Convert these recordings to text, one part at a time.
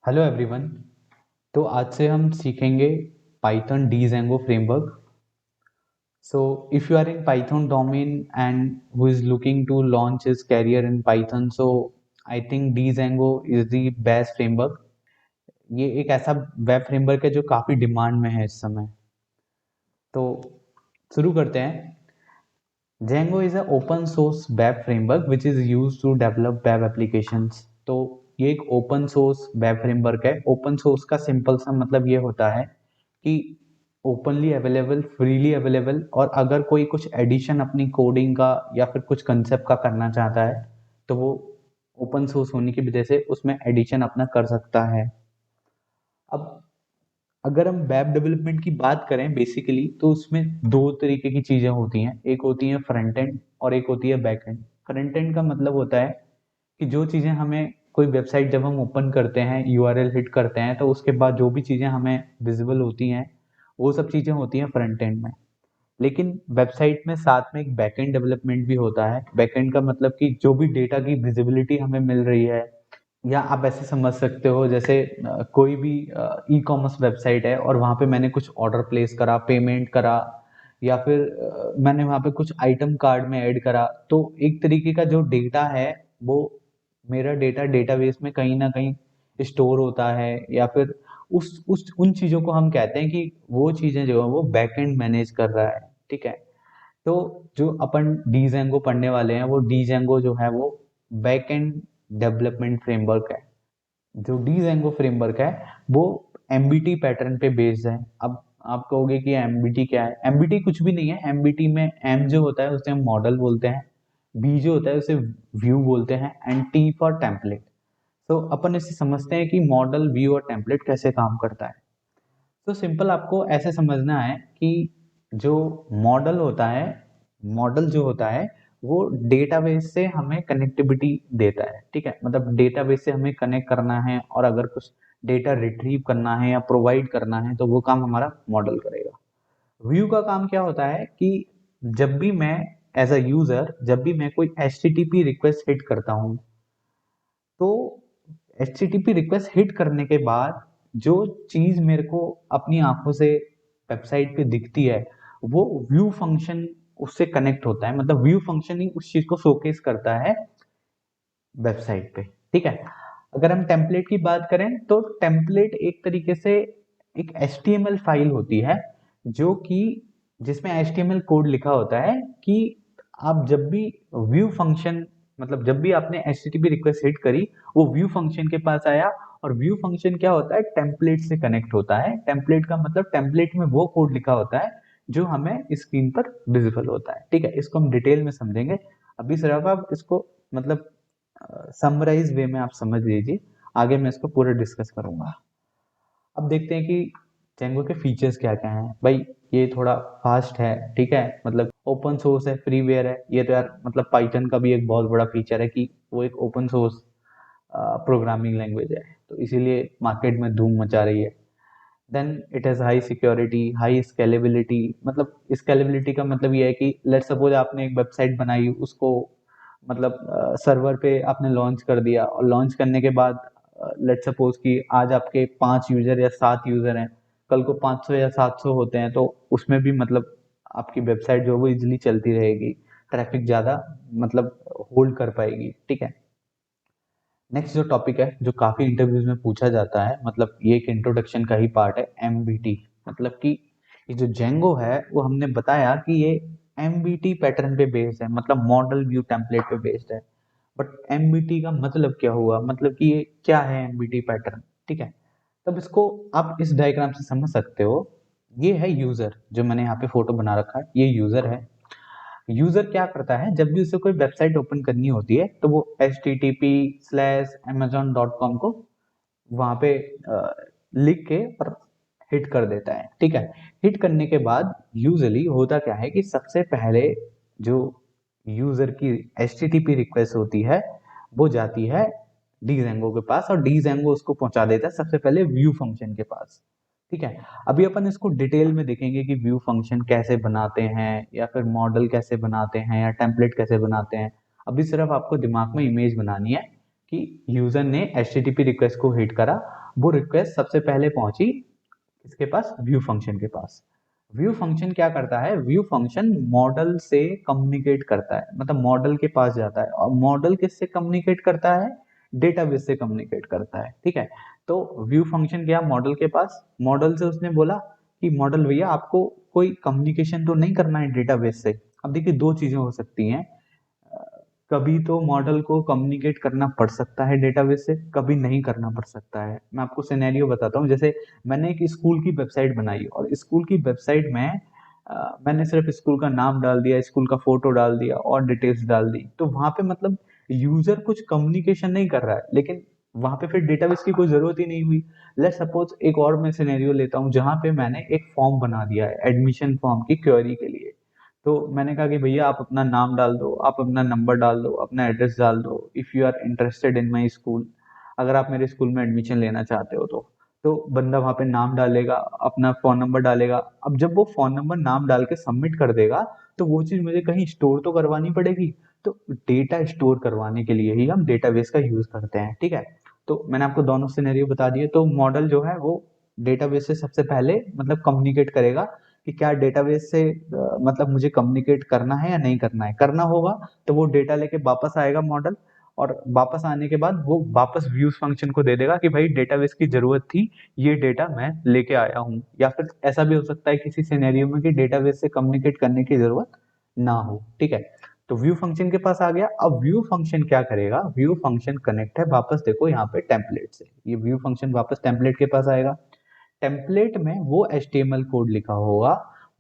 Hello everyone. तो आज से हम सीखेंगे Python Django framework. So if you are in Python domain and who is looking to launch his career in Python, so I think Django is the best framework. ये एक ऐसा web framework है जो काफ़ी डिमांड में है इस समय। तो शुरू करते हैं। Django is an open source web framework which is used to develop web applications। तो ये एक ओपन सोर्स वेब फ्रेमवर्क है। ओपन सोर्स का सिंपल सा मतलब ये होता है कि ओपनली अवेलेबल, फ्रीली अवेलेबल, और अगर कोई कुछ एडिशन अपनी कोडिंग का या फिर कुछ कंसेप्ट का करना चाहता है तो वो ओपन सोर्स होने की वजह से उसमें एडिशन अपना कर सकता है। अब अगर हम वेब डेवलपमेंट की बात करें बेसिकली, तो उसमें दो तरीके की चीज़ें होती हैं। एक होती है फ्रंट एंड और एक होती है बैक एंड। फ्रंट एंड का मतलब होता है कि जो चीज़ें हमें कोई वेबसाइट जब हम ओपन करते हैं, यूआरएल हिट करते हैं, तो उसके बाद जो भी चीज़ें हमें विजिबल होती हैं वो सब चीज़ें होती हैं फ्रंट एंड में। लेकिन वेबसाइट में साथ में एक बैक एंड डेवलपमेंट भी होता है। बैक एंड का मतलब कि जो भी डेटा की विजिबिलिटी हमें मिल रही है, या आप ऐसे समझ सकते हो जैसे कोई भी ई कॉमर्स वेबसाइट है और वहाँ पे मैंने कुछ ऑर्डर प्लेस करा, पेमेंट करा, या फिर मैंने वहाँ पे कुछ आइटम कार्ड में ऐड करा, तो एक तरीके का जो डेटा है वो मेरा डेटा डेटाबेस में कहीं ना कहीं स्टोर होता है, या फिर उस उन चीज़ों को हम कहते हैं कि वो चीज़ें जो है वो बैकएंड मैनेज कर रहा है। ठीक है। तो जो अपन डीजेंगो पढ़ने वाले हैं, वो डीजेंगो जो है वो बैकएंड डेवलपमेंट फ्रेमवर्क है। जो डीजेंगो फ्रेमवर्क है वो एमबीटी पैटर्न पे बेस्ड है। अब आप कहोगे कि एमबीटी क्या है? एमबीटी कुछ भी नहीं है। एमबीटी में एम जो होता है उसे हम मॉडल बोलते हैं, बी जो होता है उसे व्यू बोलते हैं, एंड टी फॉर टेम्पलेट। तो अपन इसे समझते हैं कि मॉडल, व्यू और टेम्पलेट कैसे काम करता है। तो सिंपल आपको ऐसे समझना है कि जो मॉडल होता है, मॉडल जो होता है वो डेटाबेस से हमें कनेक्टिविटी देता है। ठीक है, मतलब डेटाबेस से हमें कनेक्ट करना है और अगर कुछ डेटा रिट्रीव करना है या प्रोवाइड करना है तो वो काम हमारा मॉडल करेगा। व्यू का काम क्या होता है कि जब भी मैं एज अ यूजर, जब भी मैं कोई एच रिक्वेस्ट हिट करता हूँ, तो एचटीटीपी रिक्वेस्ट हिट करने के बाद जो चीज मेरे को अपनी आंखों से वेबसाइट पे दिखती है, वो व्यू फंक्शन उससे कनेक्ट होता है। मतलब व्यू फंक्शन ही उस चीज को शोकेस करता है वेबसाइट पे। ठीक है। अगर हम टेम्पलेट की बात करें तो टेम्पलेट एक तरीके से एक एचटीएमएल फाइल होती है, जो कि जिसमें एचटीएमएल कोड लिखा होता है कि आप जब भी व्यू फंक्शन, मतलब जब भी आपने एचटीटीपी रिक्वेस्ट हिट करी, वो व्यू फंक्शन के पास आया। और व्यू फंक्शन क्या होता है? टेम्पलेट से कनेक्ट होता है। टेम्पलेट का मतलब टेम्पलेट में वो कोड लिखा होता है जो हमें स्क्रीन पर विजिबल होता है। ठीक है, इसको हम डिटेल में समझेंगे। अभी सिर्फ आप इसको मतलब समराइज वे में आप समझ लीजिए, आगे मैं इसको पूरा डिस्कस करूंगा। अब देखते हैं कि जेंगो के फीचर्स क्या क्या हैं। भाई ये थोड़ा फास्ट है, ठीक है, मतलब ओपन सोर्स है, फ्रीवेयर है। ये तो यार मतलब पाइथन का भी एक बहुत बड़ा फीचर है कि वो एक ओपन सोर्स प्रोग्रामिंग लैंग्वेज है, तो इसीलिए मार्केट में धूम मचा रही है। Then it has high security, high scalability. मतलब स्केलेबिलिटी का मतलब ये है कि लेट्स सपोज आपने एक वेबसाइट बनाई, उसको मतलब सर्वर पे आपने लॉन्च कर दिया, और लॉन्च करने के बाद लेट्स सपोज कि आज आपके 5 यूजर या 7 यूजर हैं, कल को 500 या 700 होते हैं, तो उसमें भी मतलब आपकी वेबसाइट जो है वो इजिली चलती रहेगी, ट्रैफिक ज़्यादा मतलब होल्ड कर पाएगी। ठीक है। नेक्स्ट जो टॉपिक है जो काफी इंटरव्यूज में पूछा जाता है, मतलब ये एक इंट्रोडक्शन का ही पार्ट है, एमबीटी। मतलब कि ये जो जेंगो है वो हमने बताया कि ये एमबीटी पैटर्न पे बेस्ड है, मतलब मॉडल व्यू टेम्पलेट पे बेस्ड है। बट एमबीटी का मतलब क्या हुआ? मतलब कि ये क्या है एमबीटी पैटर्न? ठीक है। तब इसको आप इस डायग्राम से समझ सकते हो। ये है यूजर, जो मैंने यहाँ पे फोटो बना रखा है, ये यूजर है। यूजर क्या करता है? जब भी उसे कोई वेबसाइट ओपन करनी होती है तो वो http/amazon.com को वहां पे लिख के और हिट कर देता है। ठीक है। हिट करने के बाद यूजली होता क्या है कि सबसे पहले जो यूजर की http रिक्वेस्ट होती है वो जाती है डीजेंगो के पास, और डीजेंगो उसको पहुंचा देता है सबसे पहले व्यू फंक्शन के पास। ठीक है। अभी अपन इसको डिटेल में देखेंगे कि व्यू फंक्शन कैसे बनाते हैं, या फिर मॉडल कैसे बनाते हैं, या टेम्पलेट कैसे बनाते हैं। अभी सिर्फ आपको दिमाग में इमेज बनानी है कि यूजर ने HTTP रिक्वेस्ट को हिट करा वो रिक्वेस्ट सबसे पहले पहुंची किसके पास, व्यू फंक्शन के पास। व्यू फंक्शन क्या करता है, व्यू फंक्शन मॉडल से कम्युनिकेट करता है, मतलब मॉडल के पास जाता है, और मॉडल किससे कम्युनिकेट करता है, डेटाबेस से कम्युनिकेट करता है, ठीक है। तो व्यू फंक्शन गया मॉडल के पास, मॉडल से उसने बोला कि मॉडल भैया आपको कोई कम्युनिकेशन तो नहीं करना है डेटाबेस से। अब देखिए दो चीजें हो सकती हैं, कभी तो मॉडल को कम्युनिकेट करना पड़ सकता है डेटाबेस से, कभी नहीं करना पड़ सकता है। मैं आपको सिनेरियो बताता हूँ, जैसे मैंने एक स्कूल की वेबसाइट बनाई और स्कूल की वेबसाइट में मैंने सिर्फ स्कूल का नाम डाल दिया, स्कूल का फोटो डाल दिया और डिटेल्स डाल दी, तो वहां पे मतलब यूजर कुछ कम्युनिकेशन नहीं कर रहा है, लेकिन वहां पे फिर डेटाबेस की कोई जरूरत ही नहीं हुई। लेट्स सपोज एक और मैं सिनेरियो लेता हूँ जहां पे मैंने एक फॉर्म बना दिया है एडमिशन फॉर्म की क्वेरी के लिए। तो मैंने कहा कि भैया आप अपना नाम डाल दो, आप अपना नंबर डाल दो, अपना एड्रेस डाल दो, if you are interested in my school, अगर आप मेरे स्कूल में एडमिशन लेना चाहते हो तो बंदा वहाँ पे नाम डालेगा, अपना फ़ोन नंबर डालेगा। अब जब वो फ़ोन नंबर नाम डाल के सबमिट कर देगा, तो वो चीज़ मुझे कहीं स्टोर तो करवानी पड़ेगी। तो डेटा स्टोर करवाने के लिए ही हम डेटाबेस का यूज़ करते हैं, ठीक है। तो मैंने आपको दोनों सिनेरियो बता दिए। तो मॉडल जो है वो डेटाबेस से सबसे पहले मतलब कम्युनिकेट करेगा कि क्या डेटाबेस से मतलब मुझे कम्युनिकेट करना है या नहीं करना है। करना होगा तो वो डेटा लेके वापस आएगा मॉडल, और वापस आने के बाद वो वापस व्यूज फंक्शन को दे देगा कि भाई डेटाबेस की जरूरत थी, ये डेटा मैं लेके आया हूँ। या फिर ऐसा भी हो सकता है किसी सिनेरियो में कि डेटाबेस से कम्युनिकेट करने की जरूरत ना हो, ठीक है। तो व्यू फंक्शन के पास आ गया। अब व्यू फंक्शन क्या करेगा, व्यू फंक्शन कनेक्ट है वापस, देखो यहाँ पे टेम्पलेट से, ये व्यू फंक्शन वापस टेम्पलेट के पास आएगा। टेम्पलेट में वो HTML कोड लिखा होगा,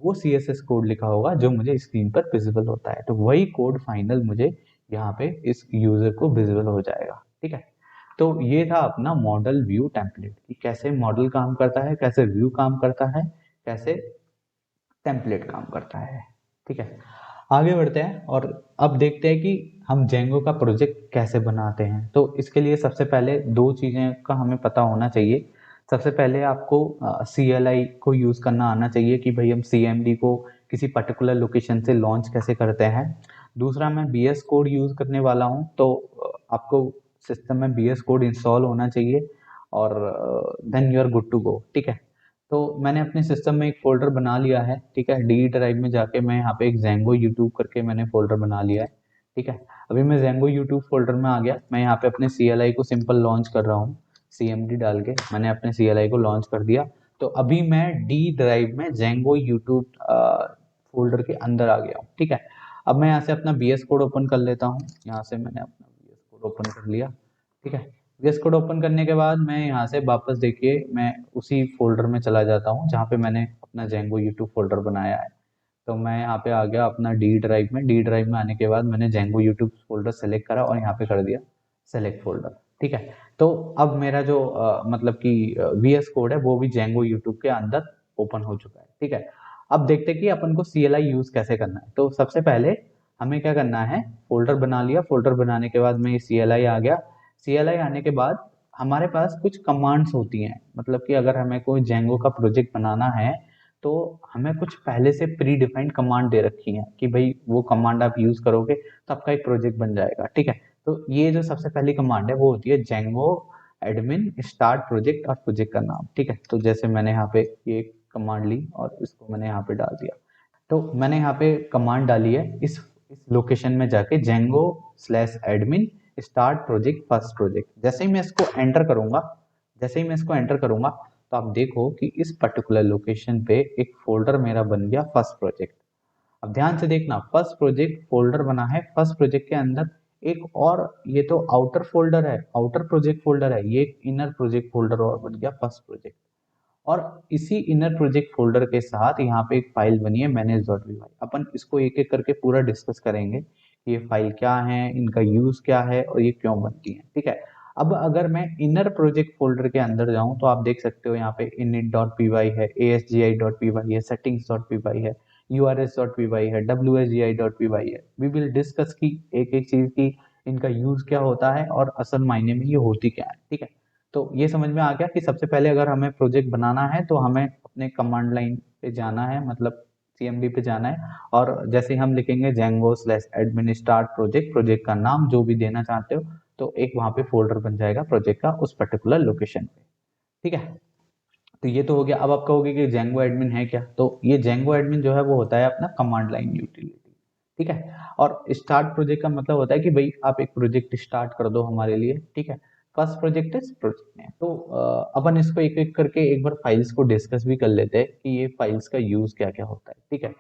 वो CSS कोड लिखा होगा जो मुझे स्क्रीन पर विजिबल होता है, तो वही कोड फाइनल मुझे यहाँ पे इस यूजर को विजिबल हो जाएगा, ठीक है। तो ये था अपना मॉडल व्यू टेम्पलेट कि कैसे मॉडल काम करता है, कैसे व्यू काम करता है, कैसे टेम्पलेट काम करता है, ठीक है। आगे बढ़ते हैं और अब देखते हैं कि हम जेंगो का प्रोजेक्ट कैसे बनाते हैं। तो इसके लिए सबसे पहले दो चीज़ें का हमें पता होना चाहिए। सबसे पहले आपको CLI को यूज़ करना आना चाहिए कि भाई हम CMD को किसी पर्टिकुलर लोकेशन से लॉन्च कैसे करते हैं। दूसरा, मैं BS कोड यूज़ करने वाला हूँ, तो आपको सिस्टम में BS कोड इंस्टॉल होना चाहिए और then you are good to go, ठीक है। तो मैंने अपने सिस्टम में एक फ़ोल्डर बना लिया है, ठीक है। डी ड्राइव में जाके मैं यहाँ पे एक ज़ेंगो यूट्यूब करके मैंने फ़ोल्डर बना लिया है, ठीक है। अभी मैं ज़ेंगो यूट्यूब फ़ोल्डर में आ गया। मैं यहाँ पे अपने CLI को सिंपल लॉन्च कर रहा हूँ, CMD डाल के मैंने अपने CLI को लॉन्च कर दिया। तो अभी मैं डी ड्राइव में ज़ेंगो यूट्यूब फ़ोल्डर के अंदर आ गया हूँ, ठीक है। अब मैं यहाँ से अपना BS कोड ओपन कर लेता हूँ। यहाँ से मैंने अपना BS कोड ओपन कर लिया, ठीक है। VS कोड ओपन करने के बाद मैं यहाँ से वापस देखिए मैं उसी फोल्डर में चला जाता हूँ जहाँ पे मैंने अपना जेंगो यूट्यूब फोल्डर बनाया है। तो मैं यहाँ पे आ गया अपना डी ड्राइव में। डी ड्राइव में आने के बाद मैंने जेंगो यूट्यूब फोल्डर सेलेक्ट करा और यहाँ पे कर दिया सेलेक्ट फोल्डर, ठीक है। तो अब मेरा जो मतलब कि VS कोड है वो भी जेंगो यूट्यूब के अंदर ओपन हो चुका है, ठीक है। अब देखते हैं कि अपन को CLI यूज कैसे करना है। तो सबसे पहले हमें क्या करना है, फोल्डर बना लिया। फोल्डर बनाने के बाद में CLI आ गया। CLI आने के बाद हमारे पास कुछ कमांड्स होती हैं, मतलब कि अगर हमें कोई जेंगो का प्रोजेक्ट बनाना है तो हमें कुछ पहले से प्री डिफाइंड कमांड दे रखी हैं कि भाई वो कमांड आप यूज करोगे तो आपका एक प्रोजेक्ट बन जाएगा, ठीक है। तो ये जो सबसे पहली कमांड है वो होती है जेंगो एडमिन स्टार्ट प्रोजेक्ट और प्रोजेक्ट का नाम, ठीक है। तो जैसे मैंने यहाँ पे ये कमांड ली और इसको मैंने यहाँ पे डाल दिया। तो मैंने यहाँ पे कमांड डाली है इस लोकेशन में जाके Django slash admin start project first project. जैसे ही मैं इसको एंटर करूंगा, जैसे ही मैं इसको एंटर करूंगा तो आप देखो कि इस पर्टिकुलर लोकेशन पे एक फोल्डर मेरा बन गया फर्स्ट प्रोजेक्ट। अब ध्यान से देखना, फर्स्ट प्रोजेक्ट फोल्डर बना है, फर्स्ट प्रोजेक्ट के अंदर एक और, ये तो आउटर फोल्डर है, आउटर प्रोजेक्ट फोल्डर है, ये एक इनर प्रोजेक्ट फोल्डर और बन गया फर्स्ट प्रोजेक्ट। और इसी इनर प्रोजेक्ट फोल्डर के साथ यहाँ पे एक फाइल बनी है manage.py। अपन इसको एक एक करके पूरा डिस्कस करेंगे कि ये फाइल क्या है, इनका यूज क्या है और ये क्यों बनती है, ठीक है। अब अगर मैं इनर प्रोजेक्ट फोल्डर के अंदर जाऊं तो आप देख सकते हो यहाँ पे init.py है, asgi.py है, settings.py है, urs.py है, wsgi.py है। वी विल डिस्कस की एक एक चीज की इनका यूज क्या होता है और असल मायने में ये होती क्या है, ठीक है। तो ये समझ में आ गया कि सबसे पहले अगर हमें प्रोजेक्ट बनाना है तो हमें अपने कमांड लाइन पे जाना है, मतलब CMD पे जाना है, और जैसे ही हम लिखेंगे Django slash admin start project, project का नाम जो भी देना चाहते हो, तो एक वहां पे फोल्डर बन जाएगा प्रोजेक्ट का उस पर्टिकुलर लोकेशन पे। ठीक है। तो ये तो हो गया। अब आप कहोगे कि जेंगो एडमिन है क्या, तो ये जेंगो एडमिन जो है वो होता है अपना कमांड लाइन यूटिलिटी। ठीक है। और स्टार्ट प्रोजेक्ट का मतलब होता है कि भाई आप एक प्रोजेक्ट स्टार्ट कर दो हमारे लिए। ठीक है। फर्स्ट प्रोजेक्ट इस प्रोजेक्ट में तो अपन इसको एक एक करके एक बार फाइल्स को डिस्कस भी कर लेते हैं कि ये फाइल्स का यूज क्या क्या होता है। ठीक है।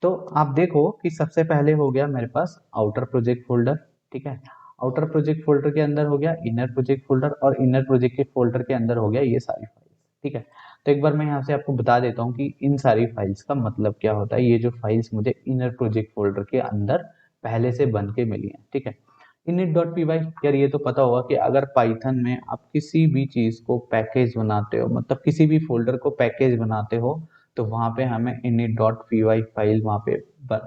तो आप देखो कि सबसे पहले हो गया मेरे पास आउटर प्रोजेक्ट फोल्डर। ठीक है। आउटर प्रोजेक्ट फोल्डर के अंदर हो गया इनर प्रोजेक्ट फोल्डर, और इनर प्रोजेक्ट के फोल्डर के अंदर हो गया ये सारी फाइल्स। ठीक है। तो एक बार मैं यहाँ से आपको बता देता हूँ कि इन सारी फाइल्स का मतलब क्या होता है। ये जो फाइल्स मुझे इनर प्रोजेक्ट फोल्डर के अंदर पहले से बन के मिली हैं। ठीक है। init.py, यार ये तो पता होगा कि अगर पाइथन में आप किसी भी चीज को पैकेज बनाते हो, मतलब किसी भी फोल्डर को पैकेज बनाते हो, तो वहां पे हमें init.py फाइल वहां पे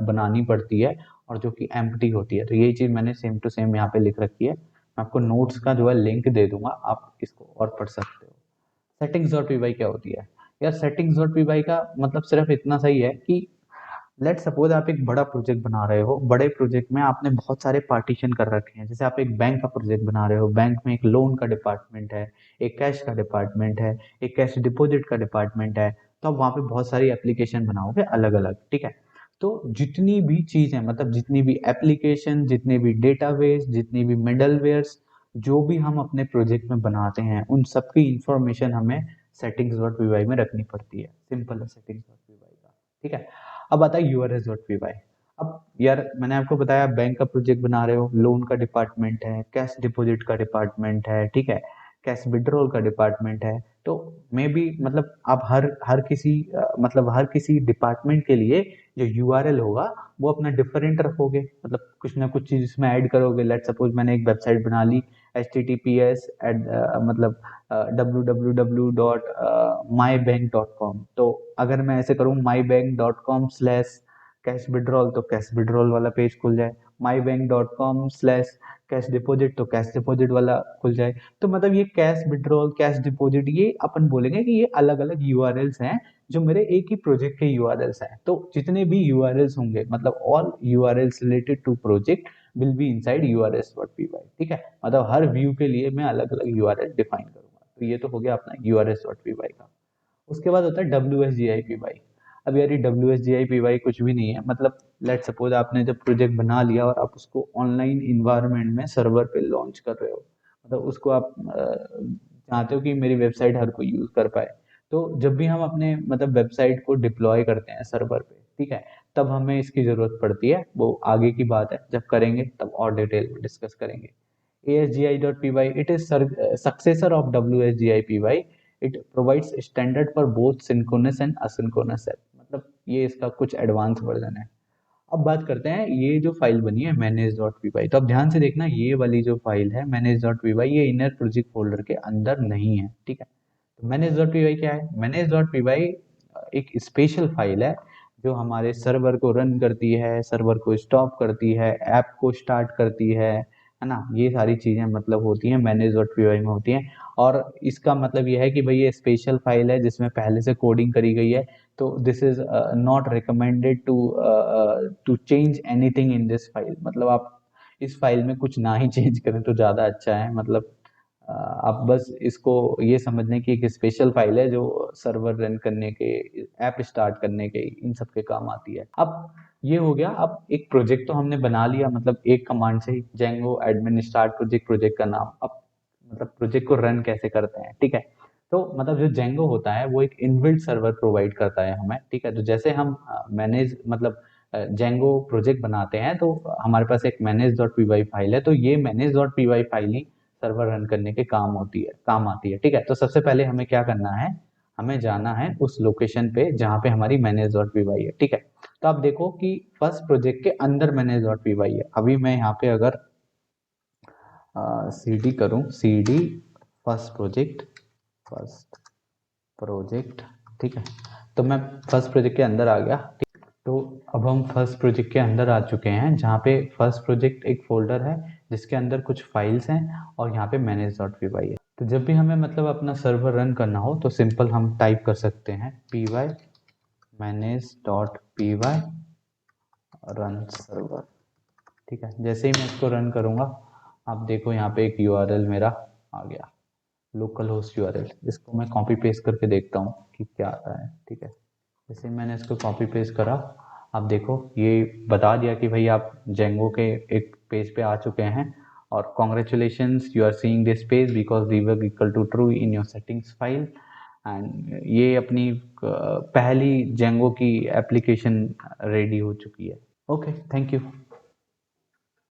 बनानी पड़ती है, और जो कि एम्प्टी होती है। तो यही चीज मैंने सेम टू सेम यहाँ पे लिख रखी है। मैं आपको नोट्स का जो है लिंक दे दूंगा, आप इसको और पढ़ सकते हो। सेटिंग्स डॉट पी क्या होती है? यार सेटिंग्स डॉट पी का मतलब सिर्फ इतना सही है कि लेट सपोज आप एक बड़ा प्रोजेक्ट बना रहे हो। बड़े प्रोजेक्ट में आपने बहुत सारे पार्टीशन कर रखे हैं। जैसे आप एक बैंक का प्रोजेक्ट बना रहे हो, बैंक में एक लोन का डिपार्टमेंट है, एक कैश का डिपार्टमेंट है, एक कैश डिपॉजिट का डिपार्टमेंट है। तो आप वहाँ पे बहुत सारी एप्लीकेशन बनाओगे अलग अलग। ठीक है। तो जितनी भी चीजें, मतलब जितनी भी एप्लीकेशन, जितने भी डेटाबेस, जितनी भी मिडलवेयर्स, जो भी हम अपने प्रोजेक्ट में बनाते हैं, उन सबकी इंफॉर्मेशन हमें सेटिंग्स डॉट पी में रखनी पड़ती है। सिंपल है सेटिंग्स डॉट पी का। ठीक है। अब आता है यूआरएस डॉट पी। अब यार मैंने आपको बताया बैंक का प्रोजेक्ट बना रहे हो, लोन का डिपार्टमेंट है, कैश डिपॉजिट का डिपार्टमेंट है। ठीक है। कैश विड्रॉल का डिपार्टमेंट है। तो मे भी मतलब आप हर हर किसी मतलब हर किसी डिपार्टमेंट के लिए जो यूआरएल होगा वो अपना डिफरेंट रखोगे, मतलब कुछ ना कुछ चीज इसमें ऐड करोगे। लेट सपोज मैंने एक वेबसाइट बना ली, https मतलब www.mybank.com। तो अगर मैं ऐसे करूँ mybank.com/कैश विड्रॉल, तो कैश विड्रॉल वाला पेज खुल जाए। mybank.com/कैश डिपॉजिट, तो कैश डिपॉजिट वाला खुल जाए। तो मतलब ये कैश विड्रॉल, कैश डिपॉजिट, ये अपन बोलेंगे कि ये अलग अलग यूआरएल्स हैं जो मेरे एक ही प्रोजेक्ट के यूआरएल्स हैं। तो जितने भी यूआरएल्स होंगे, मतलब all URLs related to project will be inside urs.py। ठीक है। मतलब हर व्यू के लिए मैं अलग अलग यूआरएल डिफाइन करूंगा। तो ये तो हो गया अपना urs.py का। उसके बाद होता है wsgipy। अब यार ये wsgipy कुछ भी नहीं है। मतलब लेट सपोज आपने जब प्रोजेक्ट बना लिया और आप उसको ऑनलाइन इन्वायरमेंट में सर्वर पे लॉन्च कर रहे हो, मतलब उसको आप चाहते हो कि मेरी वेबसाइट हर कोई यूज कर पाए। तो जब भी हम अपने मतलब वेबसाइट को डिप्लॉय करते हैं सर्वर पे, ठीक है, तब हमें इसकी जरूरत पड़ती है। वो आगे की बात है, जब करेंगे तब और डिटेल में डिस्कस करेंगे। ASGI.py, it is successor of WSGI-py. It provides standard for both synchronous and asynchronous app। मतलब ये इसका कुछ एडवांस वर्जन है। अब बात करते हैं ये जो फाइल बनी है manage.py। तो अब ध्यान से देखना, ये वाली जो फाइल है manage.py, ये इनर प्रोजेक्ट फोल्डर के अंदर नहीं है। ठीक है। तो manage.py क्या है? manage.py एक स्पेशल फाइल है जो हमारे सर्वर को रन करती है, सर्वर को स्टॉप करती है, ऐप को स्टार्ट करती है ना। ये सारी चीजें मतलब होती हैं manage.py में होती हैं। और इसका मतलब ये है कि भाई ये स्पेशल फाइल है जिसमें पहले से कोडिंग करी गई है। तो this is not recommended to change anything in this file. मतलब आप इस फाइल में कुछ ना ही चेंज करें तो ज़्यादा अच्छा है। मतलब आप बस इसको ये समझने की एक स्पेशल फाइल है जो सर्वर रन करने के, ऐप स्टार्ट करने के, इन सब के काम आती है। अब ये हो गया। अब एक प्रोजेक्ट तो हमने बना लिया, मतलब एक कमांड से ही, Django admin start project, project का नाम। अब मतलब प्रोजेक्ट को रन कैसे करते हैं? ठीक है। तो मतलब जो जेंगो होता है वो एक इनबिल्ट सर्वर प्रोवाइड करता है हमें। ठीक है। तो जैसे हम मैनेज मतलब जेंगो प्रोजेक्ट बनाते हैं तो हमारे पास एक manage.py फाइल है। तो ये manage.py फाइल ही सर्वर रन करने के काम आती है। ठीक है। तो सबसे पहले हमें क्या करना है, हमें जाना है उस लोकेशन पे जहाँ पे हमारी manage.py है। ठीक है। तो आप देखो कि फर्स्ट प्रोजेक्ट के अंदर manage.py है। अभी मैं यहाँ पे अगर cd करूँ, cd फर्स्ट प्रोजेक्ट, ठीक है, तो मैं फर्स्ट प्रोजेक्ट के अंदर आ गया। तो अब हम फर्स्ट प्रोजेक्ट के अंदर आ चुके हैं, जहाँ पे फर्स्ट प्रोजेक्ट एक फोल्डर है जिसके अंदर कुछ फाइल्स हैं, और यहाँ पे manage.py है। तो जब भी हमें मतलब अपना सर्वर रन करना हो तो सिंपल हम टाइप कर सकते हैं py manage.py रन सर्वर। ठीक है। जैसे ही मैं इसको रन करूँगा, आप देखो यहाँ पे एक यूआरएल मेरा आ गया। लोकल होस्ट यूआरएल, इसको मैं कॉपी पेस्ट करके देखता हूँ कि क्या आता है। ठीक है, जैसे मैंने इसको कॉपी पेस्ट करा, आप देखो ये बता दिया कि भाई आप जेंगो के एक पेज पे आ चुके हैं, और congratulations you are seeing this page because debug equal to true in your settings file. And ये अपनी पहली जेंगो की एप्लीकेशन रेडी हो चुकी है। Okay, thank you.